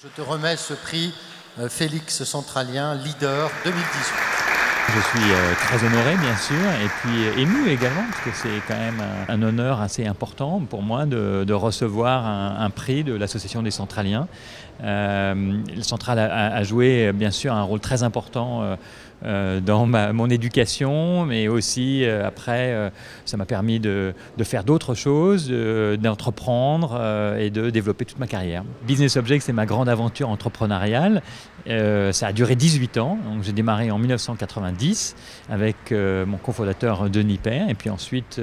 Je te remets ce prix Félix Centralien, leader 2018. Je suis très honoré bien sûr et puis ému également parce que c'est quand même un honneur assez important pour moi de recevoir un prix de l'Association des Centraliens. Le Central a joué bien sûr un rôle très important dans mon éducation, mais aussi après ça m'a permis de faire d'autres choses, d'entreprendre et de développer toute ma carrière. Business Object, c'est ma grande aventure entrepreneuriale. Ça a duré 18 ans, donc j'ai démarré en 1990 avec mon cofondateur Denis Père et puis ensuite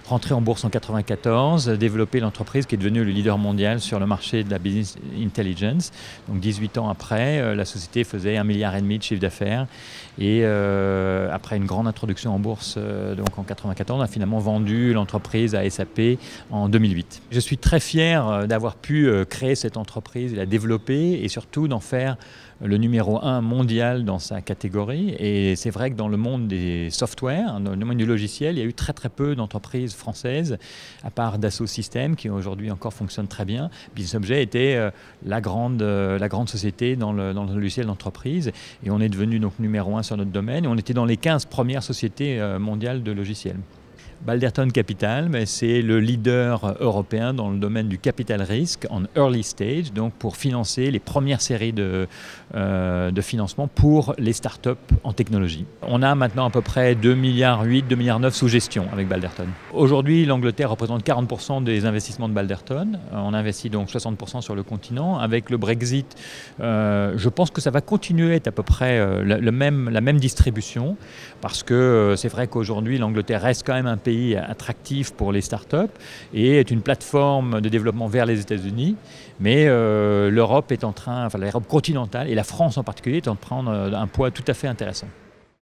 rentré en bourse en 1994, développer l'entreprise qui est devenue le leader mondial sur le marché de la business intelligence. Donc 18 ans après, la société faisait 1,5 milliard de chiffre d'affaires et après une grande introduction en bourse donc en 1994, on a finalement vendu l'entreprise à SAP en 2008. Je suis très fier d'avoir pu créer cette entreprise et la développer et surtout d'en faire le numéro 1 mondial dans sa catégorie. Et c'est vrai que dans le monde des softwares, dans le monde du logiciel, il y a eu très peu d'entreprises françaises, à part Dassault Systèmes, qui aujourd'hui encore fonctionne très bien. Business Object était la grande société dans le logiciel d'entreprise. Et on est devenu donc numéro 1 sur notre domaine. Et on était dans les 15 premières sociétés mondiales de logiciels. Balderton Capital, c'est le leader européen dans le domaine du capital risque en early stage, donc pour financer les premières séries de financement pour les startups en technologie. On a maintenant à peu près 2,8 milliards, 2,9 milliards sous gestion avec Balderton. Aujourd'hui, l'Angleterre représente 40% des investissements de Balderton. On investit donc 60% sur le continent. Avec le Brexit, je pense que ça va continuer à être à peu près la même distribution parce que c'est vrai qu'aujourd'hui, l'Angleterre reste quand même un pays attractif pour les startups et est une plateforme de développement vers les États-Unis, mais l'Europe est en train, enfin l'Europe continentale et la France en particulier est en train de prendre un poids tout à fait intéressant.